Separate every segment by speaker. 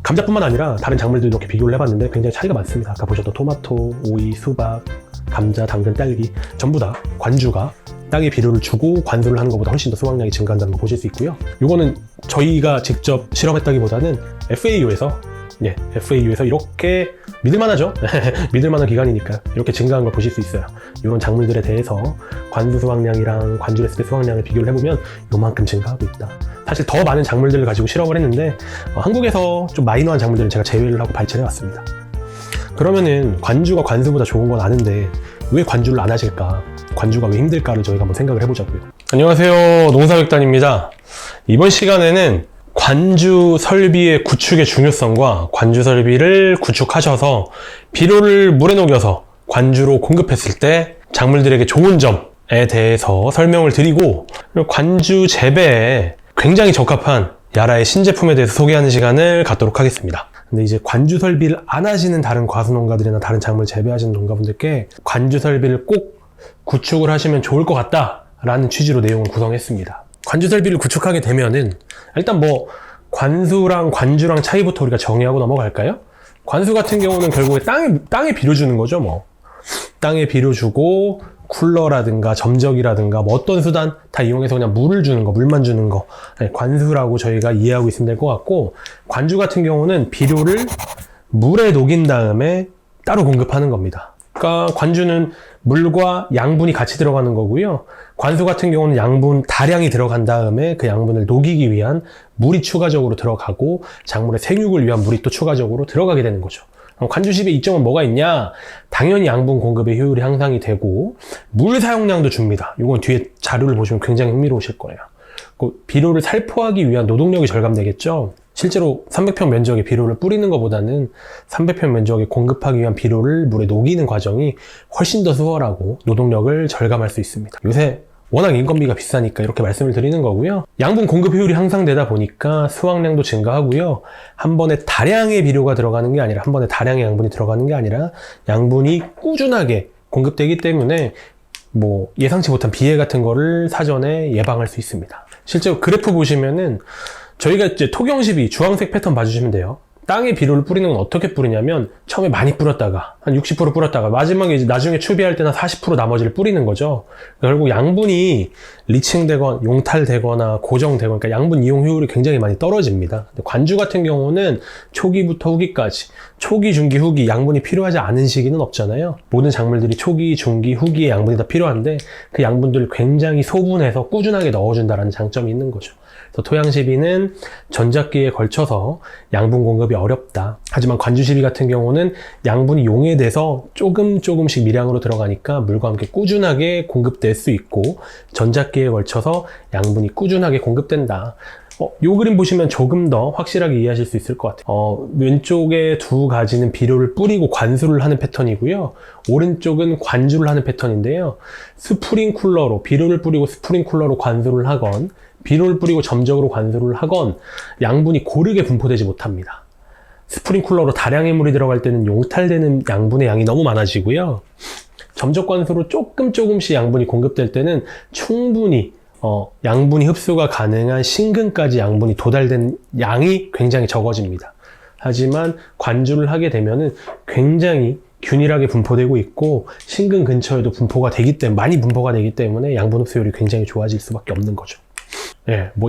Speaker 1: 감자뿐만 아니라 다른 작물들 이렇게 비교를 해봤는데 굉장히 차이가 많습니다. 아까 보셨던 토마토, 오이, 수박, 감자, 당근, 딸기 전부 다 관주가 땅에 비료를 주고 관수를 하는 것보다 훨씬 더 수확량이 증가한다는 거 보실 수 있고요. 이거는 저희가 직접 실험했다기보다는 FAU에서 이렇게 믿을만하죠? 믿을만한 기관이니까 이렇게 증가한 걸 보실 수 있어요. 이런 작물들에 대해서 관수 수확량이랑 관주를 했을 때 수확량을 비교를 해보면 요만큼 증가하고 있다. 사실 더 많은 작물들을 가지고 실험을 했는데 한국에서 좀 마이너한 작물들은 제가 제외를 하고 발췌를 해왔습니다. 그러면은 관주가 관수보다 좋은 건 아는데 왜 관주를 안 하실까? 관주가 왜 힘들까를 저희가 한번 생각을 해보자고요. 안녕하세요, 농사백단입니다. 이번 시간에는 관주 설비의 구축의 중요성과 관주 설비를 구축하셔서 비료를 물에 녹여서 관주로 공급했을 때 작물들에게 좋은 점에 대해서 설명을 드리고, 관주 재배에 굉장히 적합한 야라의 신제품에 대해서 소개하는 시간을 갖도록 하겠습니다. 근데 이제 관주 설비를 안 하시는 다른 과수농가들이나 다른 작물 재배하시는 농가분들께 관주 설비를 꼭 구축을 하시면 좋을 것 같다라는 취지로 내용을 구성했습니다. 관주 설비를 구축하게 되면은 일단 관수랑 관주랑 차이부터 우리가 정의하고 넘어갈까요? 관수 같은 경우는 결국에 땅에 비료 주는 거죠. 땅에 비료 주고 쿨러라든가 점적이라든가 어떤 수단 다 이용해서 그냥 물을 주는 거, 물만 주는 거, 관수라고 저희가 이해하고 있으면 될 것 같고, 관주 같은 경우는 비료를 물에 녹인 다음에 따로 공급하는 겁니다. 그러니까 관주는 물과 양분이 같이 들어가는 거고요. 관수 같은 경우는 양분 다량이 들어간 다음에 그 양분을 녹이기 위한 물이 추가적으로 들어가고 작물의 생육을 위한 물이 또 추가적으로 들어가게 되는 거죠. 관주십의 이점은 뭐가 있냐? 당연히 양분 공급의 효율이 향상이 되고 물 사용량도 줍니다. 이건 뒤에 자료를 보시면 굉장히 흥미로우실 거예요. 비료를 살포하기 위한 노동력이 절감되겠죠? 실제로 300평 면적의 비료를 뿌리는 것보다는 300평 면적에 공급하기 위한 비료를 물에 녹이는 과정이 훨씬 더 수월하고 노동력을 절감할 수 있습니다. 요새 워낙 인건비가 비싸니까 이렇게 말씀을 드리는 거고요. 양분 공급 효율이 향상되다 보니까 수확량도 증가하고요. 한 번에 다량의 비료가 들어가는 게 아니라, 한 번에 다량의 양분이 들어가는 게 아니라 양분이 꾸준하게 공급되기 때문에 예상치 못한 비해 같은 거를 사전에 예방할 수 있습니다. 실제로 그래프 보시면은 저희가 이제 토경십이 주황색 패턴 봐주시면 돼요. 땅에 비료를 뿌리는 건 어떻게 뿌리냐면 처음에 많이 뿌렸다가 한 60% 뿌렸다가 마지막에 이제 나중에 추비할 때는 40% 나머지를 뿌리는 거죠. 결국 양분이 리칭되거나 용탈되거나 고정되거나, 그러니까 양분 이용 효율이 굉장히 많이 떨어집니다. 관주 같은 경우는 초기부터 후기까지, 초기, 중기, 후기 양분이 필요하지 않은 시기는 없잖아요. 모든 작물들이 초기, 중기, 후기의 양분이 다 필요한데 그 양분들을 굉장히 소분해서 꾸준하게 넣어준다는 장점이 있는 거죠. 그래서 토양시비는 전작기에 걸쳐서 양분 공급이 어렵다. 하지만 관주시비 같은 경우는 양분이 용해돼서 조금씩 미량으로 들어가니까 물과 함께 꾸준하게 공급될 수 있고 전작기에 걸쳐서 양분이 꾸준하게 공급된다. 요 그림 보시면 조금 더 확실하게 이해하실 수 있을 것 같아요. 왼쪽에 두 가지는 비료를 뿌리고 관수를 하는 패턴이고요. 오른쪽은 관주를 하는 패턴인데요. 스프링쿨러로, 비료를 뿌리고 스프링쿨러로 관수를 하건 비료를 뿌리고 점적으로 관수를 하건 양분이 고르게 분포되지 못합니다. 스프링쿨러로 다량의 물이 들어갈 때는 용탈되는 양분의 양이 너무 많아지고요. 점적 관수로 조금씩 양분이 공급될 때는 충분히 양분이 흡수가 가능한 신근까지 양분이 도달된 양이 굉장히 적어집니다. 하지만 관주를 하게 되면은 굉장히 균일하게 분포되고 있고 신근 근처에도 많이 분포가 되기 때문에 양분 흡수율이 굉장히 좋아질 수밖에 없는 거죠.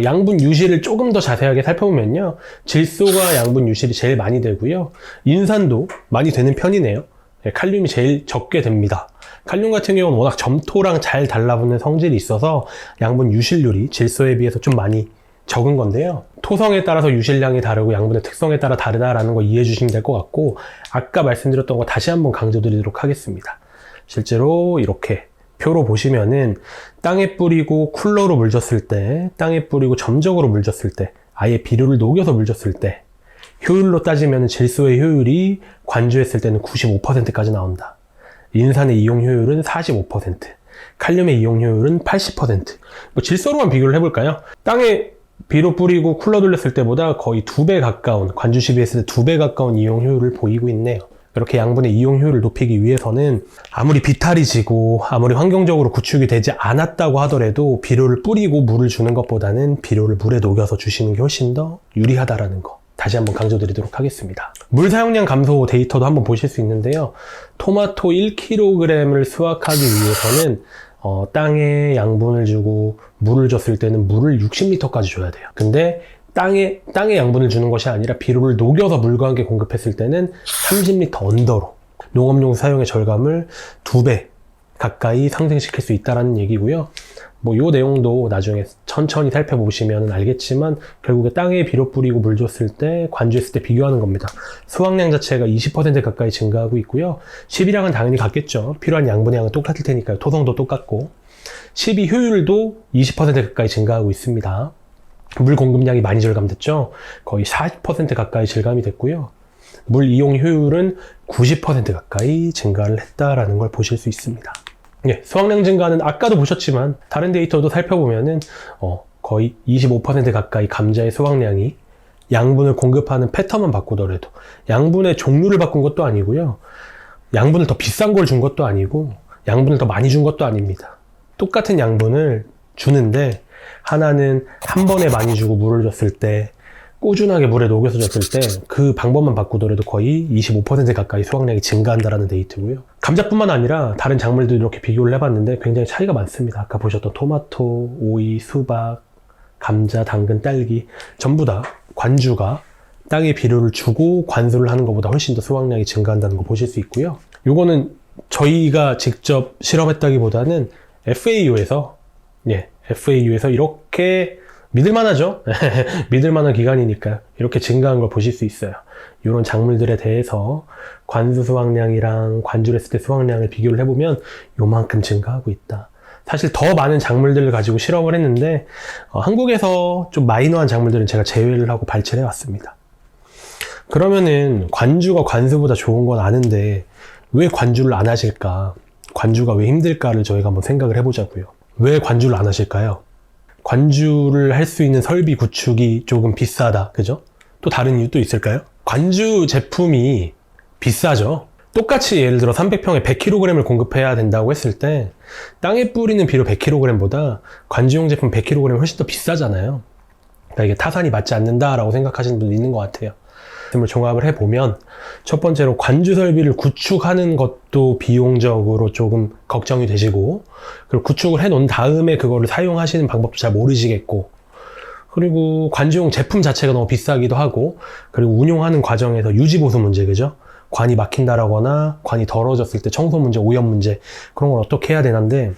Speaker 1: 양분 유실을 조금 더 자세하게 살펴보면요. 질소가 양분 유실이 제일 많이 되고요. 인산도 많이 되는 편이네요. 칼륨이 제일 적게 됩니다. 칼륨 같은 경우는 워낙 점토랑 잘 달라붙는 성질이 있어서 양분 유실률이 질소에 비해서 좀 많이 적은 건데요. 토성에 따라서 유실량이 다르고 양분의 특성에 따라 다르다라는 거 이해해 주시면 될 것 같고, 아까 말씀드렸던 거 다시 한번 강조드리도록 하겠습니다. 실제로 이렇게 표로 보시면은 땅에 뿌리고 쿨러로 물 줬을 때, 땅에 뿌리고 점적으로 물 줬을 때, 아예 비료를 녹여서 물 줬을 때 효율로 따지면 질소의 효율이 관주했을 때는 95%까지 나온다. 인산의 이용 효율은 45%, 칼륨의 이용 효율은 80%. 질소로만 비교를 해볼까요? 땅에 비료 뿌리고 쿨러 돌렸을 때보다 거의 2배 가까운, 관주시비 했을 때 2배 가까운 이용 효율을 보이고 있네요. 이렇게 양분의 이용 효율을 높이기 위해서는 아무리 비탈이 지고 아무리 환경적으로 구축이 되지 않았다고 하더라도 비료를 뿌리고 물을 주는 것보다는 비료를 물에 녹여서 주시는 게 훨씬 더 유리하다라는 거 다시 한번 강조드리도록 하겠습니다. 물 사용량 감소 데이터도 한번 보실 수 있는데요. 토마토 1kg을 수확하기 위해서는 땅에 양분을 주고 물을 줬을 때는 물을 60리터까지 줘야 돼요. 근데 땅에 양분을 주는 것이 아니라 비료를 녹여서 물과 함께 공급했을 때는 30리터 언더로 농업용 사용의 절감을 2배 가까이 상승시킬 수 있다는 얘기고요. 뭐 요 내용도 나중에 천천히 살펴보시면 알겠지만 결국에 땅에 비료 뿌리고 물 줬을 때 관주했을 때 비교하는 겁니다. 수확량 자체가 20% 가까이 증가하고 있고요. 시비량은 당연히 같겠죠. 필요한 양분의 양은 똑같을 테니까요. 토성도 똑같고 시비 효율도 20% 가까이 증가하고 있습니다. 물 공급량이 많이 절감됐죠. 거의 40% 가까이 절감이 됐고요. 물 이용 효율은 90% 가까이 증가를 했다라는 걸 보실 수 있습니다. 예, 수확량 증가는 아까도 보셨지만 다른 데이터도 살펴보면은 거의 25% 가까이 감자의 수확량이 양분을 공급하는 패턴만 바꾸더라도 양분의 종류를 바꾼 것도 아니고요. 양분을 더 비싼 걸 준 것도 아니고 양분을 더 많이 준 것도 아닙니다. 똑같은 양분을 주는데 하나는 한 번에 많이 주고 물을 줬을 때 꾸준하게 물에 녹여서 줬을 때 그 방법만 바꾸더라도 거의 25% 가까이 수확량이 증가한다는 데이터고요. 감자뿐만 아니라 다른 작물도 이렇게 비교를 해봤는데 굉장히 차이가 많습니다. 아까 보셨던 토마토, 오이, 수박, 감자, 당근, 딸기 전부 다 관주가 땅에 비료를 주고 관수를 하는 것보다 훨씬 더 수확량이 증가한다는 거 보실 수 있고요. 요거는 저희가 직접 실험했다기보다는 FAU에서 이렇게 믿을만하죠? 믿을만한 기관이니까요. 이렇게 증가한 걸 보실 수 있어요. 이런 작물들에 대해서 관수 수확량이랑 관주를 했을 때 수확량을 비교를 해보면 요만큼 증가하고 있다. 사실 더 많은 작물들을 가지고 실험을 했는데 한국에서 좀 마이너한 작물들은 제가 제외를 하고 발췌를 해왔습니다. 그러면은 관주가 관수보다 좋은 건 아는데 왜 관주를 안 하실까? 관주가 왜 힘들까를 저희가 한번 생각을 해보자고요. 왜 관주를 안 하실까요? 관주를 할 수 있는 설비 구축이 조금 비싸다. 그죠? 또 다른 이유도 있을까요? 관주 제품이 비싸죠. 똑같이 예를 들어 300평에 100kg을 공급해야 된다고 했을 때 땅에 뿌리는 비료 100kg보다 관주용 제품 100kg이 훨씬 더 비싸잖아요. 그러니까 이게 타산이 맞지 않는다라고 생각하시는 분도 있는 것 같아요. 종합을 해보면 첫 번째로 관주 설비를 구축하는 것도 비용적으로 조금 걱정이 되시고, 그리고 구축을 해놓은 다음에 그거를 사용하시는 방법도 잘 모르시겠고, 그리고 관주용 제품 자체가 너무 비싸기도 하고, 그리고 운용하는 과정에서 유지보수 문제, 그죠? 관이 막힌다라거나 관이 더러워졌을 때 청소 문제, 오염 문제, 그런 걸 어떻게 해야 되는데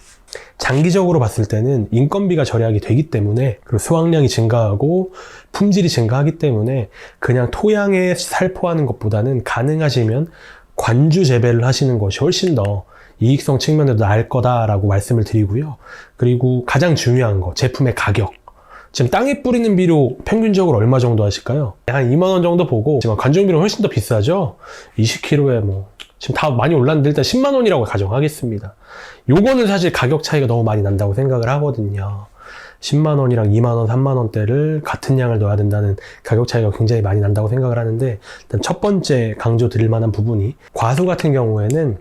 Speaker 1: 장기적으로 봤을 때는 인건비가 절약이 되기 때문에, 그리고 수확량이 증가하고 품질이 증가하기 때문에 그냥 토양에 살포하는 것보다는 가능하시면 관주 재배를 하시는 것이 훨씬 더 이익성 측면에도 나을 거다라고 말씀을 드리고요. 그리고 가장 중요한 거, 제품의 가격. 지금 땅에 뿌리는 비료 평균적으로 얼마 정도 하실까요? 한 2만원 정도 보고, 지금 관주용 비료는 훨씬 더 비싸죠? 20kg에 지금 다 많이 올랐는데 일단 10만원이라고 가정하겠습니다. 요거는 사실 가격 차이가 너무 많이 난다고 생각을 하거든요. 10만원이랑 2만원, 3만원대를 같은 양을 넣어야 된다는 가격 차이가 굉장히 많이 난다고 생각을 하는데, 일단 첫 번째 강조 드릴 만한 부분이, 과수 같은 경우에는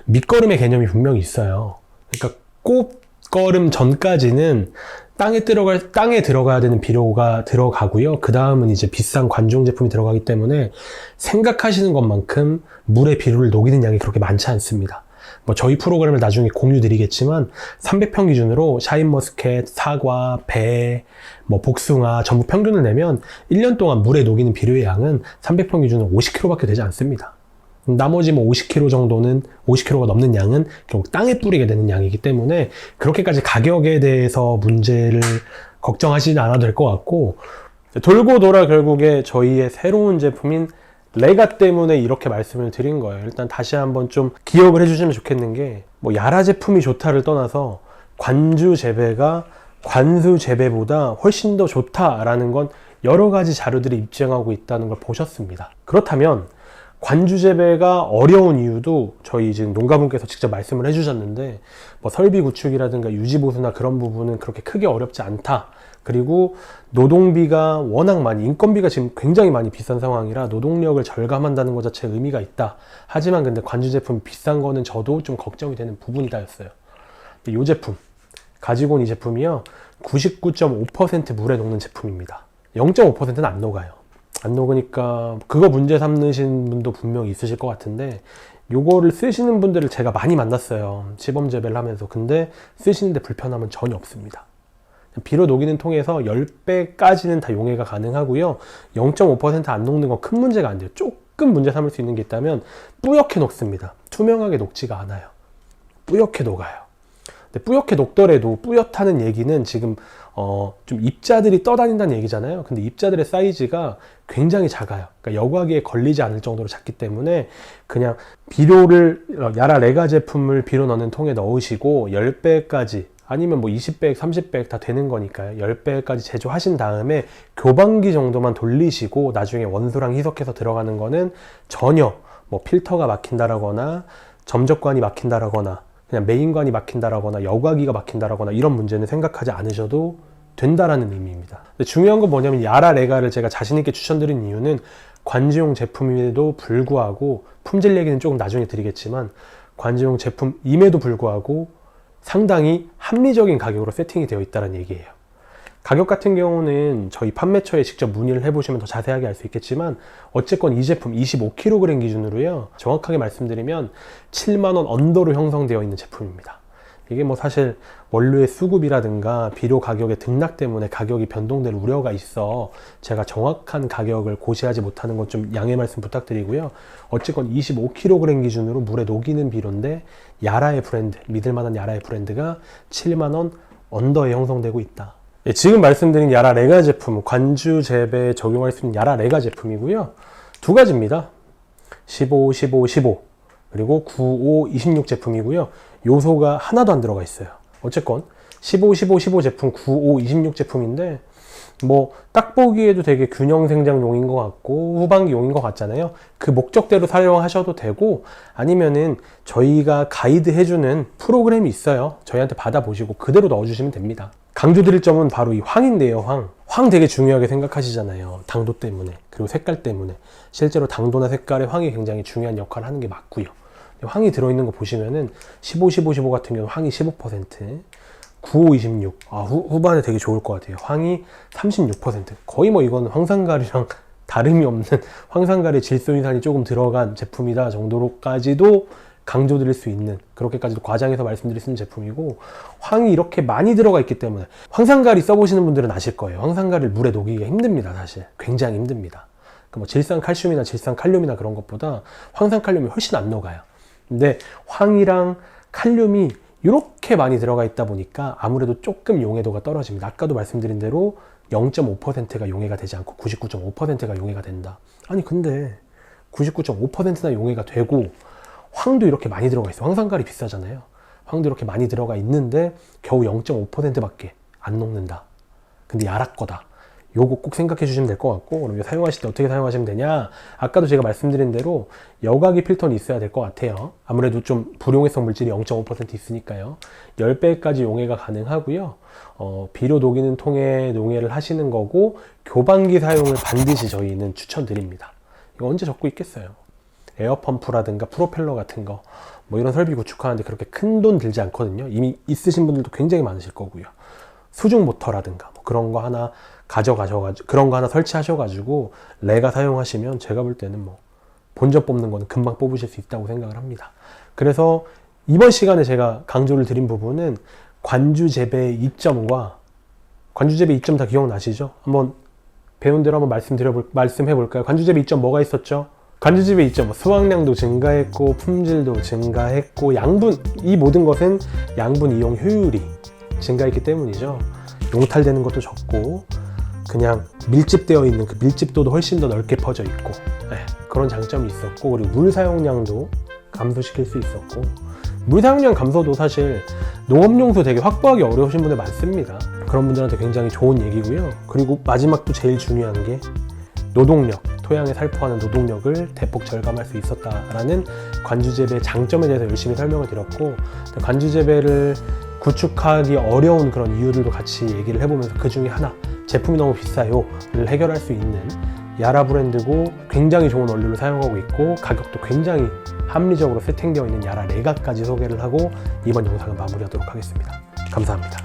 Speaker 1: 밑거름의 개념이 분명히 있어요. 그러니까 꽃거름 전까지는 땅에 들어가야 되는 비료가 들어가고요. 그 다음은 이제 비싼 관주용 제품이 들어가기 때문에 생각하시는 것만큼 물에 비료를 녹이는 양이 그렇게 많지 않습니다. 뭐 저희 프로그램을 나중에 공유 드리겠지만 300평 기준으로 샤인머스켓, 사과, 배, 뭐 복숭아 전부 평균을 내면 1년 동안 물에 녹이는 비료의 양은 300평 기준으로 50kg밖에 되지 않습니다. 나머지 뭐 50kg 정도는, 50kg가 넘는 양은 결국 땅에 뿌리게 되는 양이기 때문에 그렇게까지 가격에 대해서 문제를 걱정하시지 않아도 될 것 같고, 돌고 돌아 결국에 저희의 새로운 제품인 레가 때문에 이렇게 말씀을 드린 거예요. 일단 다시 한번 좀 기억을 해주시면 좋겠는 게, 뭐 야라 제품이 좋다를 떠나서 관주 재배가 관수 재배보다 훨씬 더 좋다라는 건 여러 가지 자료들이 입증하고 있다는 걸 보셨습니다. 그렇다면 관주 재배가 어려운 이유도 저희 지금 농가분께서 직접 말씀을 해주셨는데, 뭐 설비 구축이라든가 유지보수나 그런 부분은 그렇게 크게 어렵지 않다. 그리고 노동비가 워낙 많이, 인건비가 지금 굉장히 많이 비싼 상황이라 노동력을 절감한다는 것 자체에 의미가 있다. 하지만 근데 관주 제품 비싼 거는 저도 좀 걱정이 되는 부분이다였어요. 이 제품, 가지고 온 이 제품이요, 99.5% 물에 녹는 제품입니다. 0.5%는 안 녹아요. 안 녹으니까 그거 문제 삼으신 분도 분명히 있으실 것 같은데, 요거를 쓰시는 분들을 제가 많이 만났어요. 시범 재배를 하면서. 근데 쓰시는데 불편함은 전혀 없습니다. 비료 녹이는 통에서 10배까지는 다 용해가 가능하고요. 0.5% 안 녹는 건 큰 문제가 안 돼요. 조금 문제 삼을 수 있는 게 있다면 뿌옇게 녹습니다. 투명하게 녹지가 않아요. 뿌옇게 녹아요. 근데 뿌옇게 녹더라도 뿌옇다는 얘기는 지금 좀 입자들이 떠다닌다는 얘기잖아요. 근데 입자들의 사이즈가 굉장히 작아요. 그러니까 여과기에 걸리지 않을 정도로 작기 때문에 그냥 비료를 야라 레가 제품을 비료 넣는 통에 넣으시고 10배까지 아니면 뭐 20배, 30배 다 되는 거니까요. 10배까지 제조하신 다음에 교반기 정도만 돌리시고 나중에 원수랑 희석해서 들어가는 거는 전혀 뭐 필터가 막힌다라거나 점적관이 막힌다라거나 그냥 메인관이 막힌다라거나 여과기가 막힌다라거나 이런 문제는 생각하지 않으셔도 된다라는 의미입니다. 근데 중요한 건 뭐냐면 야라 레가를 제가 자신 있게 추천드린 이유는 관주용 제품임에도 불구하고, 품질 얘기는 조금 나중에 드리겠지만 관주용 제품임에도 불구하고 상당히 합리적인 가격으로 세팅이 되어 있다는 얘기예요. 가격 같은 경우는 저희 판매처에 직접 문의를 해보시면 더 자세하게 알 수 있겠지만 어쨌건 이 제품 25kg 기준으로요, 정확하게 말씀드리면 7만원 언더로 형성되어 있는 제품입니다. 이게 뭐 사실 원료의 수급이라든가 비료 가격의 등락 때문에 가격이 변동될 우려가 있어 제가 정확한 가격을 고시하지 못하는 건 좀 양해 말씀 부탁드리고요. 어쨌건 25kg 기준으로 물에 녹이는 비료인데 야라의 브랜드, 믿을만한 야라의 브랜드가 7만원 언더에 형성되고 있다. 예, 지금 말씀드린 야라 레가 제품, 관주 재배에 적용할 수 있는 야라 레가 제품이고요. 두 가지입니다. 15, 15, 15 그리고 95, 26 제품이고요. 요소가 하나도 안 들어가 있어요. 어쨌건 15, 15, 15 제품, 95, 26 제품인데 뭐 딱 보기에도 되게 균형 생장용인 것 같고 후반기용인 것 같잖아요. 그 목적대로 사용하셔도 되고 아니면은 저희가 가이드 해주는 프로그램이 있어요. 저희한테 받아보시고 그대로 넣어주시면 됩니다. 강조드릴 점은 바로 이 황인데요. 황 되게 중요하게 생각하시잖아요. 당도 때문에, 그리고 색깔 때문에. 실제로 당도나 색깔에 황이 굉장히 중요한 역할을 하는 게 맞고요. 황이 들어있는 거 보시면은 15, 15, 15 같은 경우는 황이 15%, 95, 26 후반에 되게 좋을 것 같아요. 황이 36%, 거의 뭐 이건 황산가리랑 다름이 없는 황산가리 질소인산이 조금 들어간 제품이다 정도로까지도 강조드릴 수 있는, 그렇게까지도 과장해서 말씀드릴 수 있는 제품이고, 황이 이렇게 많이 들어가 있기 때문에 황산가리 써보시는 분들은 아실 거예요. 황산가리를 물에 녹이기가 힘듭니다. 사실 굉장히 힘듭니다. 뭐 질산칼슘이나 질산칼륨이나 그런 것보다 황산칼륨이 훨씬 안 녹아요. 근데 황이랑 칼륨이 이렇게 많이 들어가 있다 보니까 아무래도 조금 용해도가 떨어집니다. 아까도 말씀드린 대로 0.5%가 용해가 되지 않고 99.5%가 용해가 된다. 아니 근데 99.5%나 용해가 되고 황도 이렇게 많이 들어가 있어. 황산가리 비싸잖아요. 황도 이렇게 많이 들어가 있는데 겨우 0.5%밖에 안 녹는다. 근데 야라 거다. 요거 꼭 생각해 주시면 될 것 같고, 그럼 사용하실 때 어떻게 사용하시면 되냐? 아까도 제가 말씀드린 대로 여과기 필터는 있어야 될 것 같아요. 아무래도 좀 불용해성 물질이 0.5% 있으니까요. 10배까지 용해가 가능하고요. 비료 녹이는 통에 용해를 하시는 거고, 교반기 사용을 반드시 저희는 추천드립니다. 이거 언제 적고 있겠어요? 에어펌프라든가 프로펠러 같은 거, 뭐 이런 설비 구축하는데 그렇게 큰 돈 들지 않거든요. 이미 있으신 분들도 굉장히 많으실 거고요. 수중 모터라든가 뭐 그런 거 하나 가져가셔가지고, 그런 거 하나 설치하셔가지고 레가 사용하시면 제가 볼 때는 뭐 본전 뽑는 거는 금방 뽑으실 수 있다고 생각을 합니다. 그래서 이번 시간에 제가 강조를 드린 부분은 관주재배의 이점과, 관주재배 이점 다 기억나시죠? 한번 배운 대로 한번 말씀해 볼까요? 관주재배 이점 뭐가 있었죠? 관주재배 이점, 수확량도 증가했고 품질도 증가했고 양분, 이 모든 것은 양분 이용 효율이 증가했기 때문이죠. 용탈되는 것도 적고 그냥 밀집되어 있는 그 밀집도도 훨씬 더 넓게 퍼져 있고, 그런 장점이 있었고, 그리고 물 사용량도 감소시킬 수 있었고, 물 사용량 감소도 사실 농업용수 되게 확보하기 어려우신 분들 많습니다. 그런 분들한테 굉장히 좋은 얘기고요. 그리고 마지막 또 제일 중요한 게 노동력, 토양에 살포하는 노동력을 대폭 절감할 수 있었다라는 관주재배의 장점에 대해서 열심히 설명을 드렸고, 관주재배를 구축하기 어려운 그런 이유들도 같이 얘기를 해보면서 그 중에 하나, 제품이 너무 비싸요를 해결할 수 있는 야라 브랜드고 굉장히 좋은 원료를 사용하고 있고 가격도 굉장히 합리적으로 세팅되어 있는 야라 레가까지 소개를 하고 이번 영상을 마무리하도록 하겠습니다. 감사합니다.